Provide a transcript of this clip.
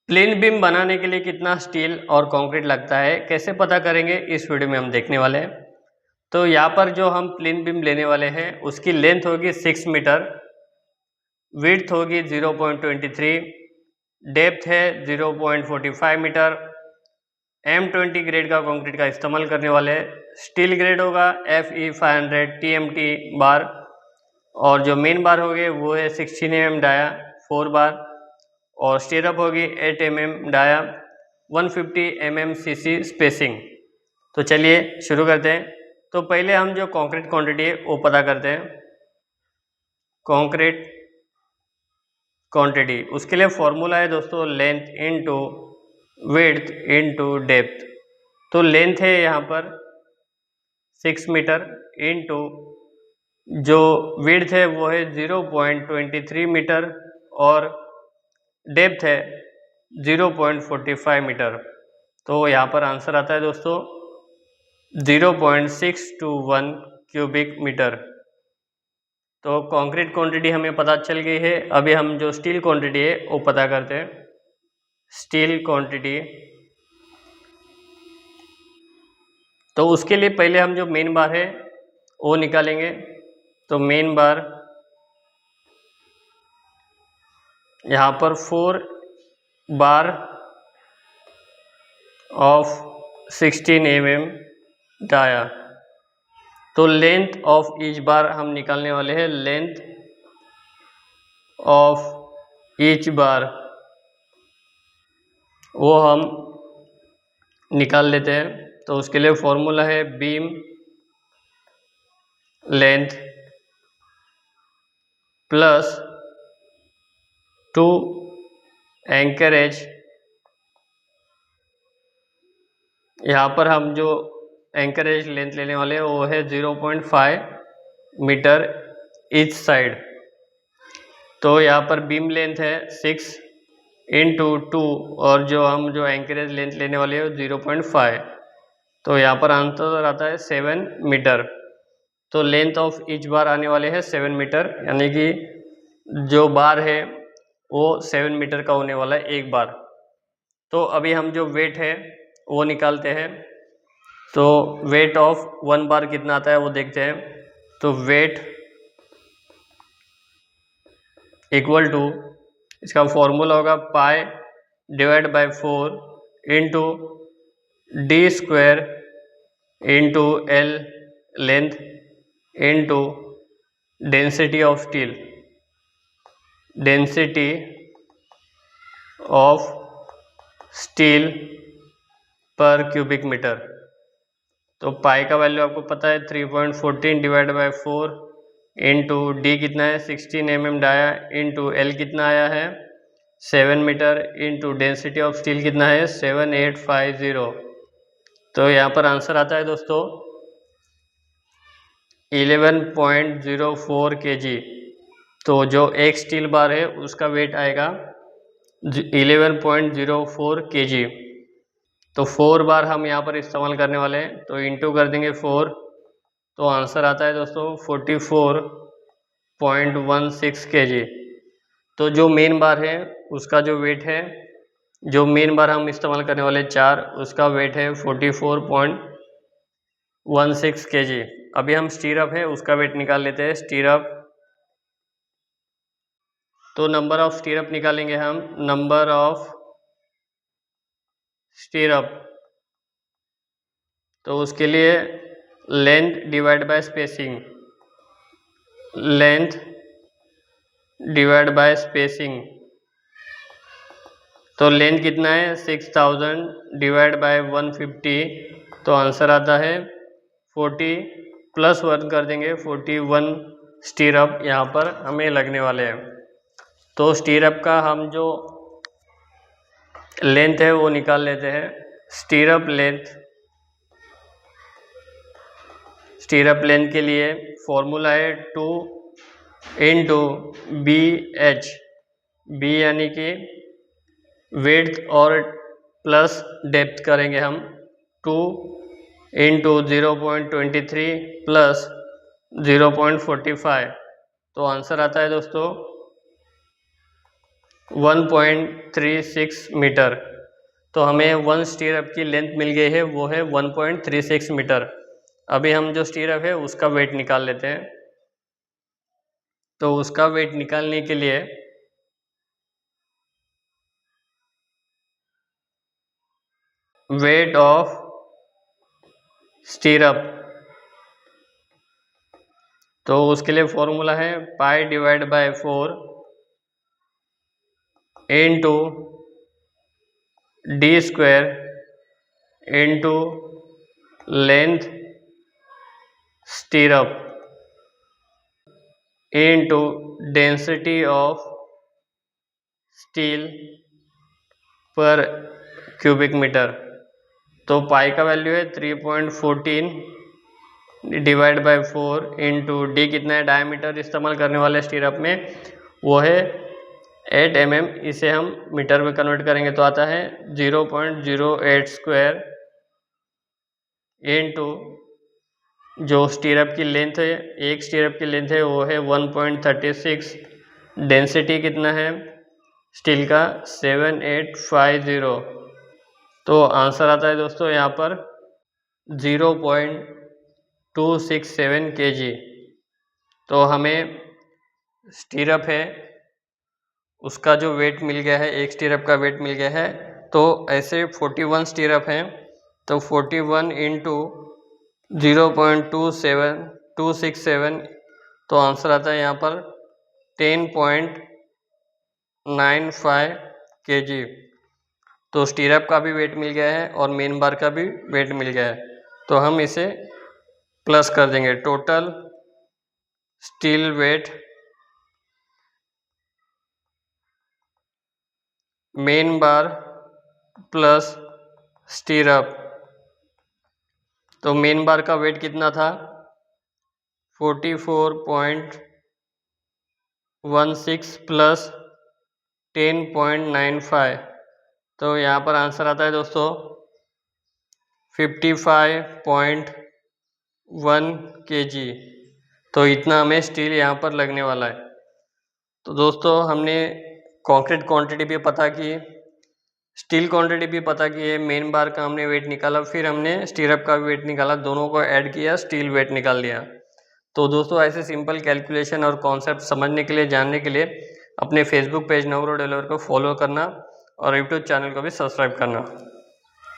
Plane beam बनाने के लिए कितना स्टील और कंक्रीट लगता है, कैसे पता करेंगे, इस वीडियो में हम देखने वाले हैं। तो यहाँ पर जो हम प्लेन बीम लेने वाले हैं उसकी लेंथ होगी 6 मीटर, विड्थ होगी 0.23, डेप्थ है 0.45 मीटर। M20 ग्रेड का कंक्रीट का इस्तेमाल करने वाले हैं। स्टील ग्रेड होगा FE 500 TMT बार, और जो मेन बार होगी वो है 16 mm डाया 4 बार, और स्टीरअप होगी 8 mm dia 150 mm CC spacing. तो चलिए शुरू करते हैं। तो पहले हम जो कंक्रीट क्वांटिटी है वो पता करते हैं। कंक्रीट क्वांटिटी, उसके लिए फॉर्मूला है दोस्तों length into width into depth. तो लेंथ है यहाँ पर 6 मीटर इनटू जो विड्थ है वो है 0.23 मीटर, और डेप्थ है 0.45 मीटर। तो यहाँ पर आंसर आता है दोस्तों 0.621 क्यूबिक मीटर। तो कंक्रीट क्वांटिटी हमें पता चल गई है। अभी हम जो स्टील क्वांटिटी है वो पता करते हैं। स्टील क्वांटिटी, तो उसके लिए पहले हम जो मेन बार है वो निकालेंगे। तो मेन बार यहाँ पर 4 बार ऑफ 16 mm डाया। तो लेंथ ऑफ ईच बार हम निकालने वाले हैं। लेंथ ऑफ ईच बार वो हम निकाल लेते हैं। तो उसके लिए फॉर्मूला है बीम लेंथ प्लस 2 एंकरेज। यहाँ पर हम जो एंकरेज लेंथ लेने वाले हैं वो है 0.5 मीटर ईच साइड। तो यहाँ पर बीम लेंथ है 6 इंटू 2, और जो हम जो एंकरेज लेंथ लेने वाले हैं 0.5। तो यहाँ पर आंसर आता है 7 मीटर। तो लेंथ ऑफ ईच बार आने वाले हैं 7 मीटर, यानी कि जो बार है वो 7 मीटर का होने वाला है एक बार। तो अभी हम जो वेट है वो निकालते हैं। तो वेट ऑफ 1 बार कितना आता है वो देखते हैं। तो वेट इक्वल टू, इसका फॉर्मूला होगा pi divide by 4 into D square into L length into density of steel, density of steel पर क्यूबिक मीटर। तो पाई का वैल्यू आपको पता है 3.14 डिवाइड बाय 4 इंटू डी कितना है 16 mm डाया इंटू एल कितना आया है 7 metre into density of steel कितना है 7850। तो यहाँ पर आंसर आता है दोस्तों 11.04 kg। तो जो एक स्टील बार है उसका वेट आएगा 11.04 kg। तो 4 बार हम यहाँ पर इस्तेमाल करने वाले हैं, तो इंटू कर देंगे 4। तो आंसर आता है दोस्तों 44.16 kg। तो जो मेन बार है उसका जो वेट है, जो मेन बार हम इस्तेमाल करने वाले 4, उसका वेट है 44.16 kg। अभी हम स्टीरअप है उसका वेट निकाल लेते हैं। स्टीरअप, तो नंबर ऑफ स्टीरअप निकालेंगे हम। नंबर ऑफ स्टीरअप, तो उसके लिए length divide by spacing, length divide by spacing. तो लेंथ कितना है 6000 डिवाइड बाय 150। तो आंसर आता है 40 प्लस 1 कर देंगे 41 स्टीरअप यहाँ पर हमें लगने वाले हैं। तो स्टीरअप का हम जो लेंथ है वो निकाल लेते हैं। स्टीरअप लेंथ, स्टीरअप लेंथ के लिए फॉर्मूला है 2 इंटू बी एच, बी यानी कि विड्थ और प्लस डेप्थ करेंगे हम। 2 इंटू 0.23 प्लस 0.45। तो आंसर आता है दोस्तों 1.36 मीटर। तो हमें वन स्टीरअप की लेंथ मिल गई है, वो है 1.36 मीटर। अभी हम जो स्टीरअप है उसका वेट निकाल लेते हैं। तो उसका वेट निकालने के लिए वेट ऑफ स्टीरअप, तो उसके लिए फॉर्मूला है pi divide by 4 into D square into length स्टीरअप into density of steel पर क्यूबिक मीटर। तो पाई का वैल्यू है 3.14 डिवाइड बाय 4 इंटू डी कितना है, डायमीटर इस्तेमाल करने वाले स्टीरअप में वो है 8 mm। इसे हम मीटर में कन्वर्ट करेंगे तो आता है 0.08 स्क्वायर इंटू जो स्टीरअप की लेंथ है, एक स्टीरअप की लेंथ है वो है 1.36, डेंसिटी कितना है स्टील का 7850। तो आंसर आता है दोस्तों यहाँ पर 0.267 kg। तो हमें स्टीरअप है उसका जो वेट मिल गया है, एक स्टीरअप का वेट मिल गया है। तो ऐसे 41 स्टीरअप हैं, तो 41 इंटू 0.267 तो आंसर आता है यहाँ पर 10.95 kg। तो स्टीरअप का भी वेट मिल गया है और मेन बार का भी वेट मिल गया है, तो हम इसे प्लस कर देंगे। Total steel weight main bar plus stirrup, तो मेन बार का वेट कितना था 44.16 प्लस 10.95, तो यहाँ पर आंसर आता है दोस्तों 55.1 kg। तो इतना हमें स्टील यहाँ पर लगने वाला है। तो दोस्तों हमने कंक्रीट क्वांटिटी भी पता की, स्टील क्वांटिटी भी पता की है, मेन बार का हमने वेट निकाला, फिर हमने स्टीरअप का वेट निकाला, दोनों को ऐड किया, स्टील वेट निकाल लिया। तो दोस्तों ऐसे सिंपल कैलकुलेशन और कॉन्सेप्ट समझने के लिए, जानने के लिए अपने फेसबुक पेज नवरो डेवलपर को फॉलो करना और यूट्यूब चैनल को भी सब्सक्राइब करना।